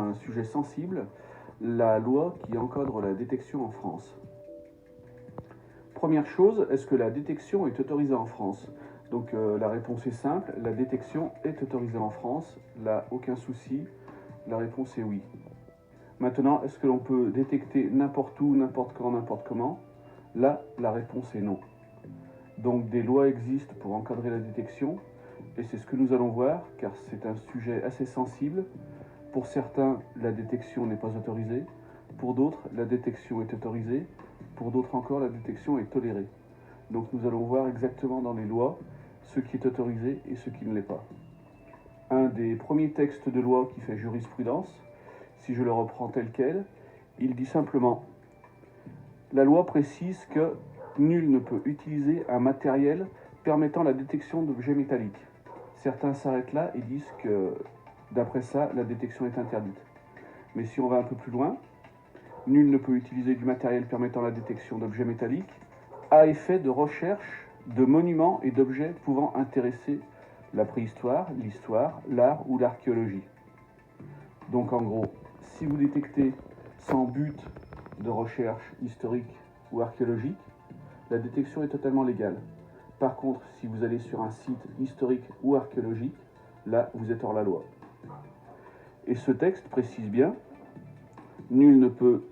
un sujet sensible, la loi qui encadre la détection en France. Première chose, est-ce que la détection est autorisée en France? Donc la réponse est simple, la détection est autorisée en France, là aucun souci, la réponse est oui. Maintenant, est-ce que l'on peut détecter n'importe où, n'importe quand, n'importe comment? Là, la réponse est non. Donc des lois existent pour encadrer la détection, et c'est ce que nous allons voir, car c'est un sujet assez sensible. Pour certains, la détection n'est pas autorisée, pour d'autres, la détection est autorisée, pour d'autres encore, la détection est tolérée. Donc nous allons voir exactement dans les lois ce qui est autorisé et ce qui ne l'est pas. Un des premiers textes de loi qui fait jurisprudence, si je le reprends tel quel, il dit simplement « La loi précise que nul ne peut utiliser un matériel permettant la détection d'objets métalliques. » Certains s'arrêtent là et disent que, d'après ça, la détection est interdite. Mais si on va un peu plus loin, nul ne peut utiliser du matériel permettant la détection d'objets métalliques à effet de recherche de monuments et d'objets pouvant intéresser la préhistoire, l'histoire, l'art ou l'archéologie. Donc en gros, si vous détectez sans but de recherche historique ou archéologique, la détection est totalement légale. Par contre, si vous allez sur un site historique ou archéologique, là, vous êtes hors la loi. Et ce texte précise bien, nul ne peut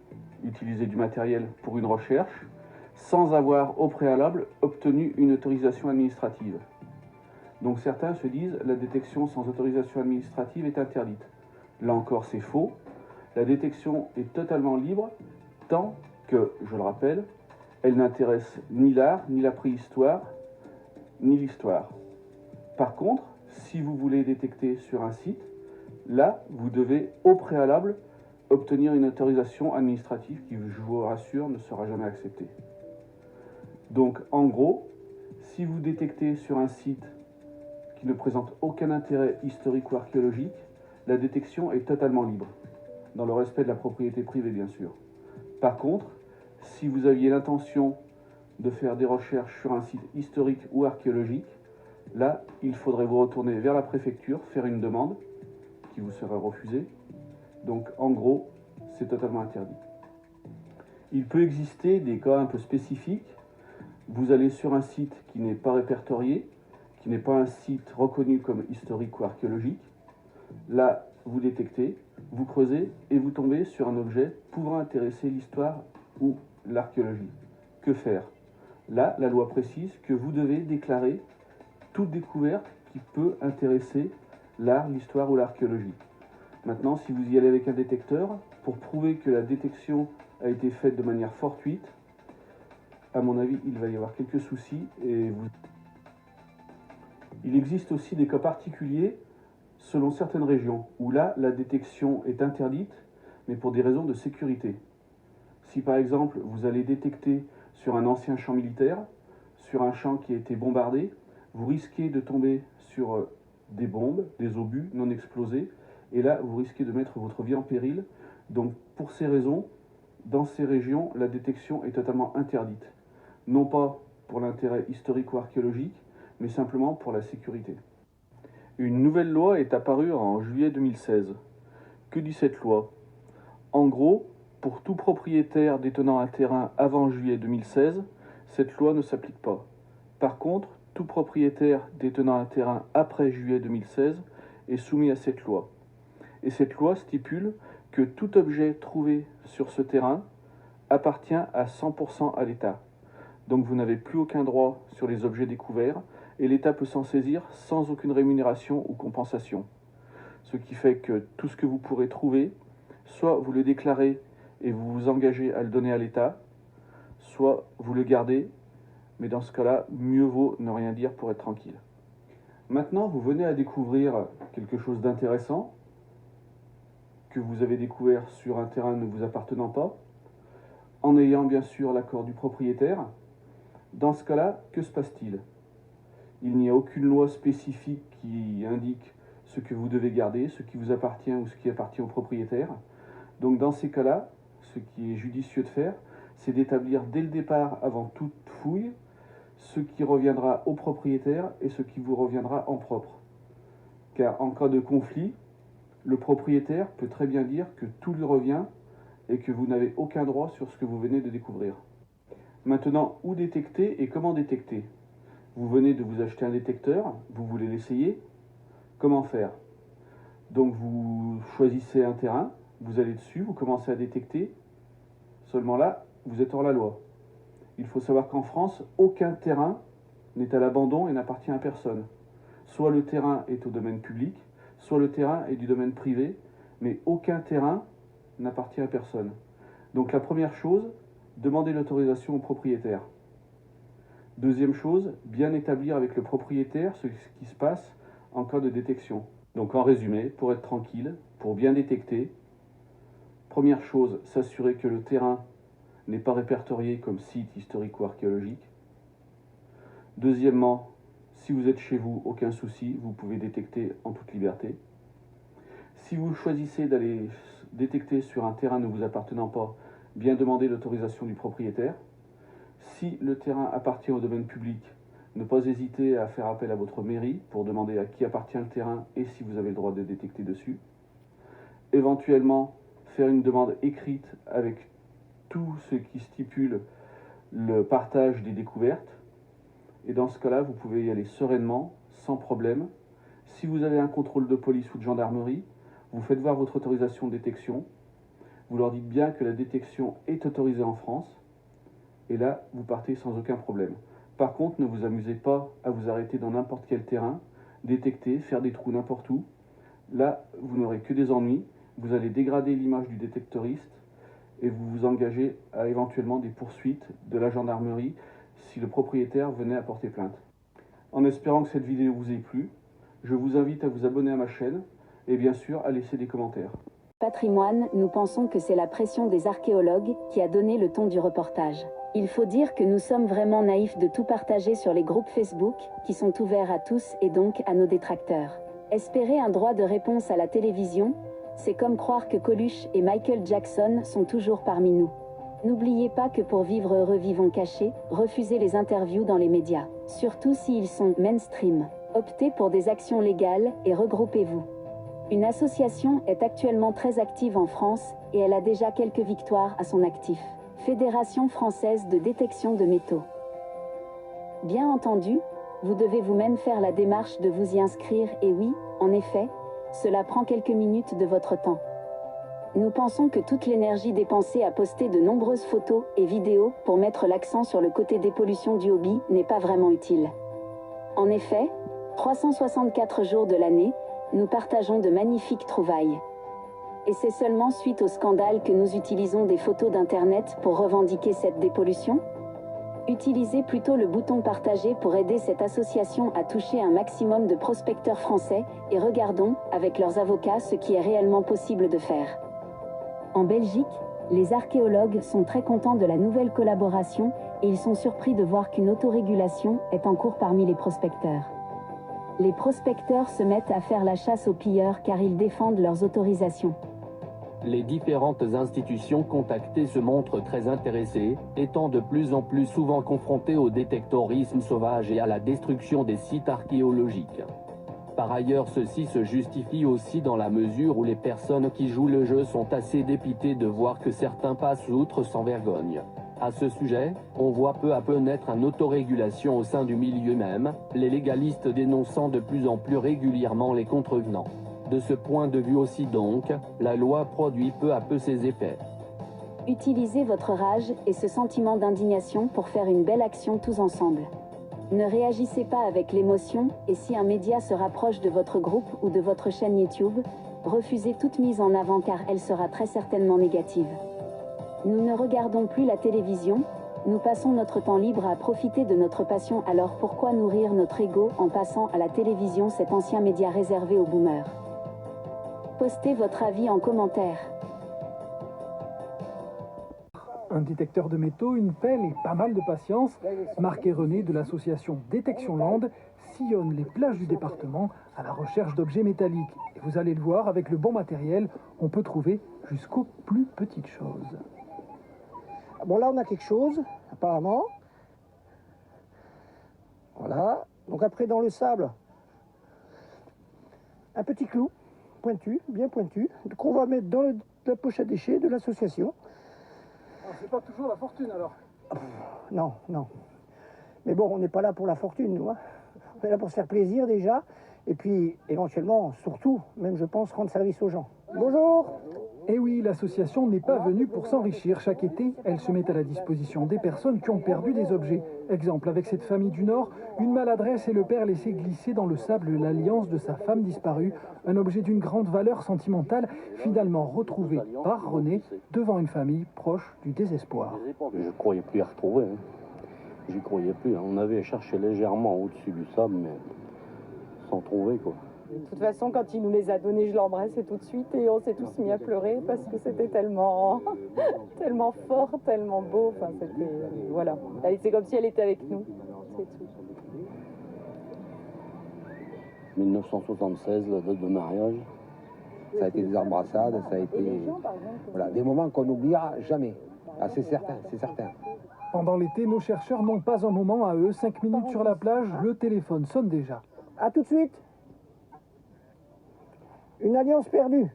utiliser du matériel pour une recherche sans avoir au préalable obtenu une autorisation administrative. Donc certains se disent la détection sans autorisation administrative est interdite. Là encore, c'est faux. La détection est totalement libre tant que, je le rappelle, elle n'intéresse ni l'art, ni la préhistoire, ni l'histoire. Par contre, si vous voulez détecter sur un site, là, vous devez au préalable obtenir une autorisation administrative qui, je vous rassure, ne sera jamais acceptée. Donc, en gros, si vous détectez sur un site qui ne présente aucun intérêt historique ou archéologique, la détection est totalement libre, dans le respect de la propriété privée, bien sûr. Par contre, si vous aviez l'intention de faire des recherches sur un site historique ou archéologique, là, il faudrait vous retourner vers la préfecture, faire une demande qui vous sera refusée. Donc, en gros, c'est totalement interdit. Il peut exister des cas un peu spécifiques. Vous allez sur un site qui n'est pas répertorié, qui n'est pas un site reconnu comme historique ou archéologique. Là, vous détectez, vous creusez et vous tombez sur un objet pouvant intéresser l'histoire ou l'archéologie. Que faire? Là, la loi précise que vous devez déclarer toute découverte qui peut intéresser l'art, l'histoire ou l'archéologie. Maintenant, si vous y allez avec un détecteur, pour prouver que la détection a été faite de manière fortuite, à mon avis, il va y avoir quelques soucis. Il existe aussi des cas particuliers selon certaines régions, où là, la détection est interdite, mais pour des raisons de sécurité. Si par exemple, vous allez détecter sur un ancien champ militaire, sur un champ qui a été bombardé, vous risquez de tomber sur des bombes, des obus non explosés, et là, vous risquez de mettre votre vie en péril. Donc, pour ces raisons, dans ces régions, la détection est totalement interdite. Non pas pour l'intérêt historique ou archéologique, mais simplement pour la sécurité. Une nouvelle loi est apparue en juillet 2016. Que dit cette loi? En gros, pour tout propriétaire détenant un terrain avant juillet 2016, cette loi ne s'applique pas. Par contre, tout propriétaire détenant un terrain après juillet 2016 est soumis à cette loi. Et cette loi stipule que tout objet trouvé sur ce terrain appartient à 100% à l'État. Donc vous n'avez plus aucun droit sur les objets découverts et l'État peut s'en saisir sans aucune rémunération ou compensation. Ce qui fait que tout ce que vous pourrez trouver, soit vous le déclarez et vous vous engagez à le donner à l'État, soit vous le gardez, mais dans ce cas-là, mieux vaut ne rien dire pour être tranquille. Maintenant, vous venez à découvrir quelque chose d'intéressant, que vous avez découvert sur un terrain ne vous appartenant pas, en ayant bien sûr l'accord du propriétaire. Dans ce cas-là, que se passe-t-il? Il n'y a aucune loi spécifique qui indique ce que vous devez garder, ce qui vous appartient ou ce qui appartient au propriétaire. Donc dans ces cas-là, ce qui est judicieux de faire, c'est d'établir dès le départ, avant toute fouille, ce qui reviendra au propriétaire et ce qui vous reviendra en propre. Car en cas de conflit, Le propriétaire peut très bien dire que tout lui revient et que vous n'avez aucun droit sur ce que vous venez de découvrir. Maintenant, où détecter et comment détecter? Vous venez de vous acheter un détecteur, vous voulez l'essayer. Comment faire? Donc vous choisissez un terrain, vous allez dessus, vous commencez à détecter. Seulement là, vous êtes hors la loi. Il faut savoir qu'en France, aucun terrain n'est à l'abandon et n'appartient à personne. Soit le terrain est au domaine public, soit le terrain est du domaine privé, mais aucun terrain n'appartient à personne. Donc la première chose, demandez l'autorisation au propriétaire. Deuxième chose, bien établir avec le propriétaire ce qui se passe en cas de détection. Donc en résumé, pour être tranquille, pour bien détecter, première chose, s'assurer que le terrain n'est pas répertorié comme site historique ou archéologique. Deuxièmement, si vous êtes chez vous, aucun souci, vous pouvez détecter en toute liberté. Si vous choisissez d'aller détecter sur un terrain ne vous appartenant pas, bien demander l'autorisation du propriétaire. Si le terrain appartient au domaine public, ne pas hésiter à faire appel à votre mairie pour demander à qui appartient le terrain et si vous avez le droit de détecter dessus. Éventuellement, faire une demande écrite avec tout ce qui stipule le partage des découvertes. Et dans ce cas-là, vous pouvez y aller sereinement, sans problème. Si vous avez un contrôle de police ou de gendarmerie, vous faites voir votre autorisation de détection. Vous leur dites bien que la détection est autorisée en France. Et là, vous partez sans aucun problème. Par contre, ne vous amusez pas à vous arrêter dans n'importe quel terrain, détecter, faire des trous n'importe où. Là, vous n'aurez que des ennuis. Vous allez dégrader l'image du détectoriste et vous vous engagez à éventuellement des poursuites de la gendarmerie si le propriétaire venait à porter plainte. En espérant que cette vidéo vous ait plu, je vous invite à vous abonner à ma chaîne et bien sûr à laisser des commentaires. Patrimoine, nous pensons que c'est la pression des archéologues qui a donné le ton du reportage. Il faut dire que nous sommes vraiment naïfs de tout partager sur les groupes Facebook, qui sont ouverts à tous et donc à nos détracteurs. Espérer un droit de réponse à la télévision, c'est comme croire que Coluche et Michael Jackson sont toujours parmi nous. N'oubliez pas que pour vivre heureux vivons cachés, refusez les interviews dans les médias, surtout s'ils sont mainstream. Optez pour des actions légales et regroupez-vous. Une association est actuellement très active en France et elle a déjà quelques victoires à son actif. Fédération française de détection de métaux. Bien entendu, vous devez vous-même faire la démarche de vous y inscrire et oui, en effet, cela prend quelques minutes de votre temps. Nous pensons que toute l'énergie dépensée à poster de nombreuses photos et vidéos pour mettre l'accent sur le côté dépollution du hobby n'est pas vraiment utile. En effet, 364 jours de l'année, nous partageons de magnifiques trouvailles. Et c'est seulement suite au scandale que nous utilisons des photos d'Internet pour revendiquer cette dépollution? Utilisez plutôt le bouton partager pour aider cette association à toucher un maximum de prospecteurs français et regardons, avec leurs avocats, ce qui est réellement possible de faire. En Belgique, les archéologues sont très contents de la nouvelle collaboration et ils sont surpris de voir qu'une autorégulation est en cours parmi les prospecteurs. Les prospecteurs se mettent à faire la chasse aux pilleurs car ils défendent leurs autorisations. Les différentes institutions contactées se montrent très intéressées, étant de plus en plus souvent confrontées au détectorisme sauvage et à la destruction des sites archéologiques. Par ailleurs, ceci se justifie aussi dans la mesure où les personnes qui jouent le jeu sont assez dépitées de voir que certains passent outre sans vergogne. À ce sujet, on voit peu à peu naître une autorégulation au sein du milieu même, les légalistes dénonçant de plus en plus régulièrement les contrevenants. De ce point de vue aussi donc, la loi produit peu à peu ses effets. Utilisez votre rage et ce sentiment d'indignation pour faire une belle action tous ensemble. Ne réagissez pas avec l'émotion et si un média se rapproche de votre groupe ou de votre chaîne YouTube, refusez toute mise en avant car elle sera très certainement négative. Nous ne regardons plus la télévision, nous passons notre temps libre à profiter de notre passion, alors pourquoi nourrir notre ego en passant à la télévision, cet ancien média réservé aux boomers? Postez votre avis en commentaire. Un détecteur de métaux, une pelle et pas mal de patience, Marc et René de l'association Détection Land sillonnent les plages du département à la recherche d'objets métalliques. Et vous allez le voir, avec le bon matériel, on peut trouver jusqu'aux plus petites choses. Bon, là on a quelque chose, apparemment. Voilà. Donc après dans le sable, un petit clou pointu, qu'on va mettre dans la poche à déchets de l'association. C'est pas toujours la fortune alors. Non. Mais bon, on n'est pas là pour la fortune, nous. Hein. On est là pour se faire plaisir déjà. Et puis, éventuellement, surtout, même je pense, rendre service aux gens. Bonjour. Et oui, l'association n'est pas venue pour s'enrichir. Chaque été, elle se met à la disposition des personnes qui ont perdu des objets. Exemple, avec cette famille du Nord, une maladresse et le père laissait glisser dans le sable l'alliance de sa femme disparue, un objet d'une grande valeur sentimentale, finalement retrouvé par René devant une famille proche du désespoir. Je ne croyais plus y retrouver. Hein. J'y croyais plus. Hein. On avait cherché légèrement au-dessus du sable, mais sans trouver, quoi. De toute façon, quand il nous les a donnés, je l'embrassais tout de suite et on s'est tous mis à pleurer parce que c'était tellement, tellement fort, tellement beau. Enfin, c'était, voilà. C'est comme si elle était avec nous. C'est tout. 1976, la date de mariage. Ça a été des embrassades, ça a été voilà, des moments qu'on n'oubliera jamais. Ah, c'est certain, c'est certain. Pendant l'été, nos chercheurs n'ont pas un moment à eux. 5 minutes sur la plage, le téléphone sonne déjà. À tout de suite. Une alliance perdue.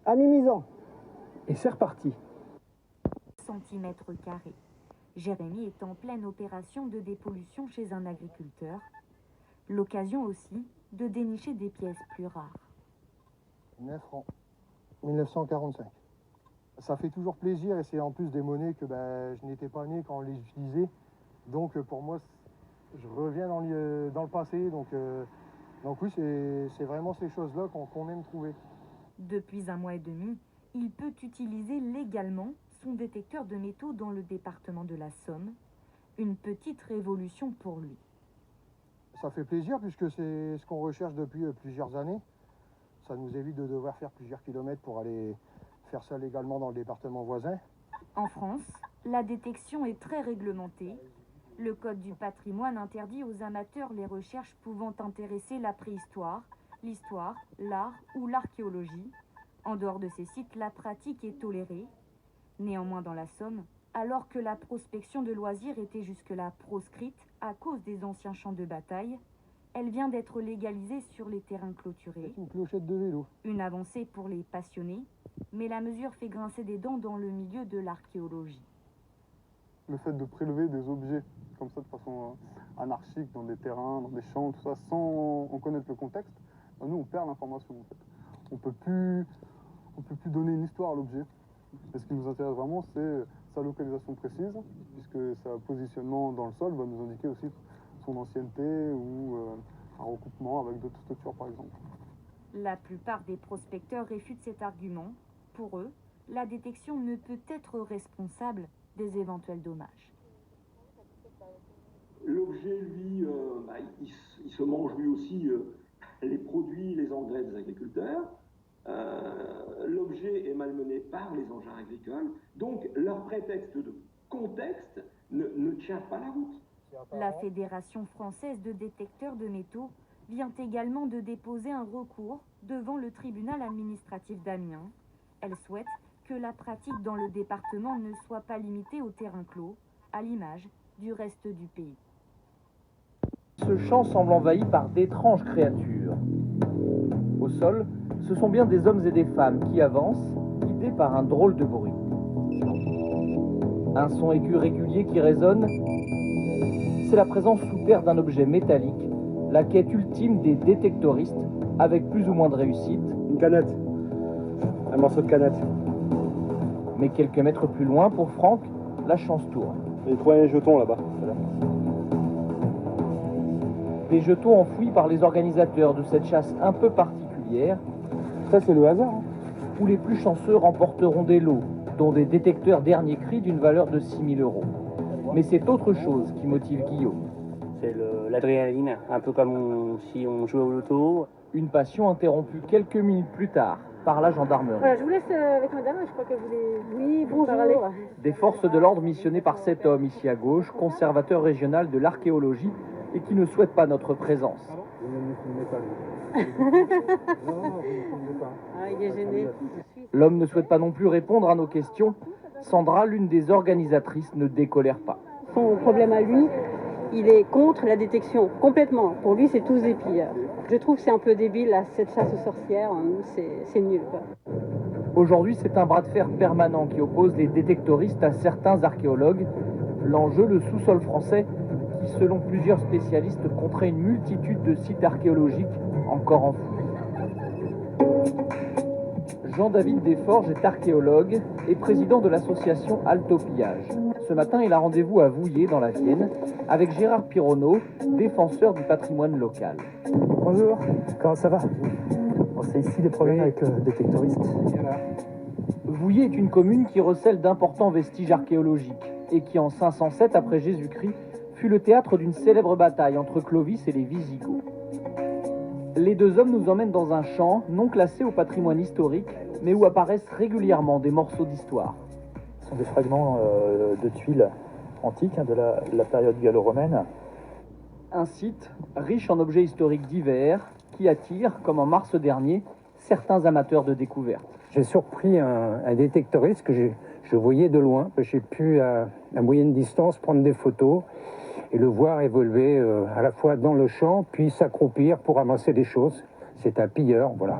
À mi-misant. Et c'est reparti. Centimètres carrés. Jérémy est en pleine opération de dépollution chez un agriculteur. L'occasion aussi de dénicher des pièces plus rares. 9 francs. 1945. Ça fait toujours plaisir et c'est en plus des monnaies que je n'étais pas né quand on les utilisait. Donc pour moi, je reviens dans le passé. Donc oui, c'est vraiment ces choses-là qu'on aime trouver. Depuis 1 mois et demi, il peut utiliser légalement son détecteur de métaux dans le département de la Somme. Une petite révolution pour lui. Ça fait plaisir puisque c'est ce qu'on recherche depuis plusieurs années. Ça nous évite de devoir faire plusieurs kilomètres pour aller faire ça légalement dans le département voisin. En France, la détection est très réglementée. Le Code du patrimoine interdit aux amateurs les recherches pouvant intéresser la préhistoire, l'histoire, l'art ou l'archéologie. En dehors de ces sites, la pratique est tolérée. Néanmoins, dans la Somme, alors que la prospection de loisirs était jusque-là proscrite à cause des anciens champs de bataille, elle vient d'être légalisée sur les terrains clôturés. Une clochette de vélo. Une avancée pour les passionnés, mais la mesure fait grincer des dents dans le milieu de l'archéologie. Le fait de prélever des objets comme ça de façon anarchique dans des terrains, dans des champs, tout ça, sans en connaître le contexte, nous on perd l'information en fait. On peut plus donner une histoire à l'objet. Et ce qui nous intéresse vraiment, c'est sa localisation précise, puisque sa positionnement dans le sol va nous indiquer aussi son ancienneté ou un recoupement avec d'autres structures par exemple. La plupart des prospecteurs réfutent cet argument. Pour eux, la détection ne peut être responsable des éventuels dommages. L'objet, lui, il se mange lui aussi les produits, les engrais des agriculteurs. L'objet est malmené par les engins agricoles, donc leur prétexte de contexte ne tient pas la route. La Fédération française de détecteurs de métaux vient également de déposer un recours devant le tribunal administratif d'Amiens. Elle souhaite que la pratique dans le département ne soit pas limitée au terrain clos, à l'image du reste du pays. Ce champ semble envahi par d'étranges créatures. Au sol, ce sont bien des hommes et des femmes qui avancent, guidés par un drôle de bruit. Un son aigu régulier qui résonne, c'est la présence sous terre d'un objet métallique, la quête ultime des détectoristes, avec plus ou moins de réussite. Une canette, un morceau de canette. Mais quelques mètres plus loin, pour Franck, la chance tourne. J'ai trouvé un jeton là-bas. Des jetons enfouis par les organisateurs de cette chasse un peu particulière. Ça, c'est le hasard. Où les plus chanceux remporteront des lots, dont des détecteurs dernier cri d'une valeur de 6 000 €. Mais c'est autre chose qui motive Guillaume. C'est l'adrénaline, un peu comme si on jouait au loto. Une passion interrompue quelques minutes plus tard par la gendarmerie. Voilà, je vous laisse avec madame, je crois que vous voulez... Oui, bonjour. Des forces de l'ordre missionnées par cet homme ici à gauche, conservateur régional de l'archéologie, et qui ne souhaite pas notre présence. Ah, il est gêné. L'homme ne souhaite pas non plus répondre à nos questions. Sandra, l'une des organisatrices, ne décolère pas. Son problème à lui, il est contre la détection, complètement. Pour lui, c'est tous des pillards. Je trouve que c'est un peu débile, là, cette chasse aux sorcières, c'est nul, quoi. Aujourd'hui, c'est un bras de fer permanent qui oppose les détectoristes à certains archéologues. L'enjeu, le sous-sol français, qui, selon plusieurs spécialistes, compterait une multitude de sites archéologiques encore enfouis. Jean-David Desforges est archéologue et président de l'association Altopillage. Ce matin, il a rendez-vous à Vouillers, dans la Vienne, avec Gérard Pironneau, défenseur du patrimoine local. Bonjour, comment ça va? Bon, c'est ici les problèmes avec le détectoriste. Vouillers est une commune qui recèle d'importants vestiges archéologiques et qui, en 507 après Jésus-Christ, fut le théâtre d'une célèbre bataille entre Clovis et les Visigoths. Les deux hommes nous emmènent dans un champ non classé au patrimoine historique, mais où apparaissent régulièrement des morceaux d'histoire. Ce sont des fragments de tuiles antiques de la période gallo-romaine. Un site riche en objets historiques divers qui attire, comme en mars dernier, certains amateurs de découvertes. J'ai surpris un détectoriste que je voyais de loin. J'ai pu, à moyenne distance, prendre des photos et le voir évoluer à la fois dans le champ, puis s'accroupir pour ramasser des choses. C'est un pilleur, voilà.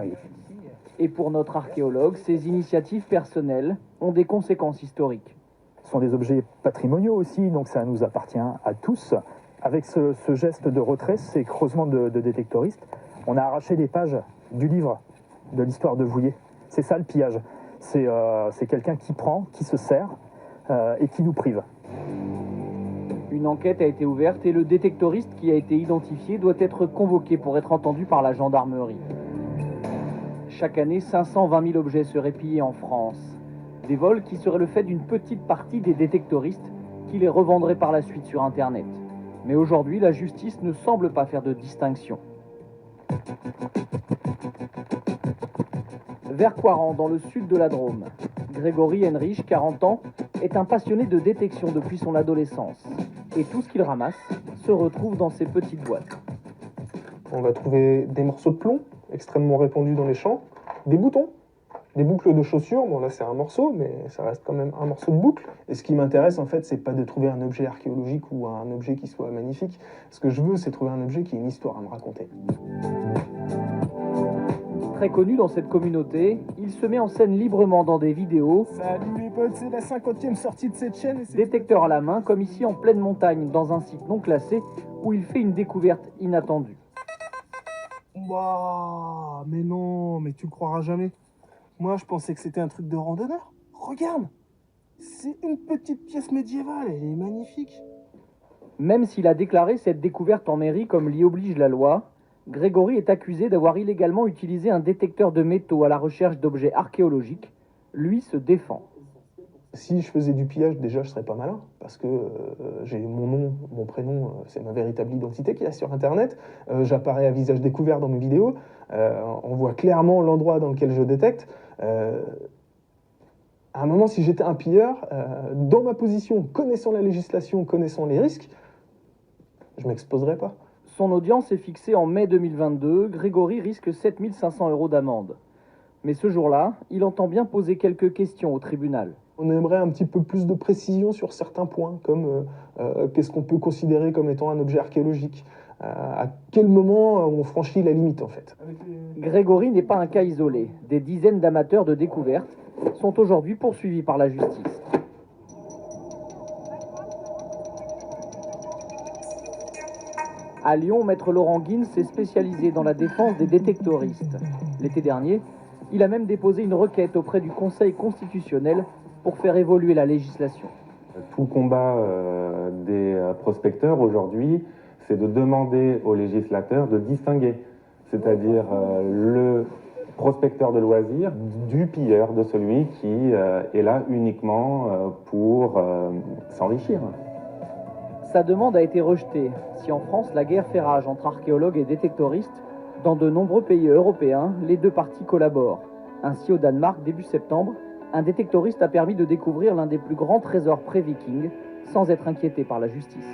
Et pour notre archéologue, ces initiatives personnelles ont des conséquences historiques. Ce sont des objets patrimoniaux aussi, donc ça nous appartient à tous. Avec ce geste de retrait, ces creusements de détectoristes, on a arraché des pages du livre de l'histoire de Vouillers. C'est ça le pillage. C'est quelqu'un qui prend, qui se sert et qui nous prive. Une enquête a été ouverte et le détectoriste qui a été identifié doit être convoqué pour être entendu par la gendarmerie. Chaque année, 520 000 objets seraient pillés en France. Des vols qui seraient le fait d'une petite partie des détectoristes qui les revendraient par la suite sur Internet. Mais aujourd'hui, la justice ne semble pas faire de distinction. Vers Coiran, dans le sud de la Drôme, Grégory Henrich, 40 ans, est un passionné de détection depuis son adolescence. Et tout ce qu'il ramasse se retrouve dans ces petites boîtes. On va trouver des morceaux de plomb, extrêmement répandus dans les champs, des boutons, des boucles de chaussures. Bon, là, c'est un morceau, mais ça reste quand même un morceau de boucle. Et ce qui m'intéresse, en fait, c'est pas de trouver un objet archéologique ou un objet qui soit magnifique. Ce que je veux, c'est trouver un objet qui ait une histoire à me raconter. Très connu dans cette communauté, il se met en scène librement dans des vidéos. Salut les potes, c'est la 50e sortie de cette chaîne. Détecteur à la main, comme ici en pleine montagne, dans un site non classé, où il fait une découverte inattendue. Waouh, mais non, mais tu le croiras jamais. Moi, je pensais que c'était un truc de randonneur. Regarde, c'est une petite pièce médiévale, elle est magnifique. Même s'il a déclaré cette découverte en mairie comme l'y oblige la loi, Grégory est accusé d'avoir illégalement utilisé un détecteur de métaux à la recherche d'objets archéologiques. Lui se défend. Si je faisais du pillage, déjà, je serais pas malin, parce que j'ai mon nom, mon prénom, c'est ma véritable identité qu'il y a sur Internet. J'apparais à visage découvert dans mes vidéos. On voit clairement l'endroit dans lequel je détecte. À un moment, si j'étais un pilleur, dans ma position, connaissant la législation, connaissant les risques, je m'exposerais pas. Son audience est fixée en mai 2022. Grégory risque 7 500 € d'amende. Mais ce jour-là, il entend bien poser quelques questions au tribunal. On aimerait un petit peu plus de précision sur certains points, comme qu'est-ce qu'on peut considérer comme étant un objet archéologique, à quel moment on franchit la limite en fait. Grégory n'est pas un cas isolé. Des dizaines d'amateurs de découverte sont aujourd'hui poursuivis par la justice. À Lyon, maître Laurent Guine s'est spécialisé dans la défense des détectoristes. L'été dernier, il a même déposé une requête auprès du Conseil constitutionnel pour faire évoluer la législation. Tout le combat des prospecteurs aujourd'hui, c'est de demander aux législateurs de distinguer, c'est-à-dire le prospecteur de loisirs du pilleur, de celui qui est là uniquement pour s'enrichir. Sa demande a été rejetée. Si en France, la guerre fait rage entre archéologues et détectoristes, dans de nombreux pays européens, les deux parties collaborent. Ainsi, au Danemark, début septembre, un détectoriste a permis de découvrir l'un des plus grands trésors pré-vikings, sans être inquiété par la justice.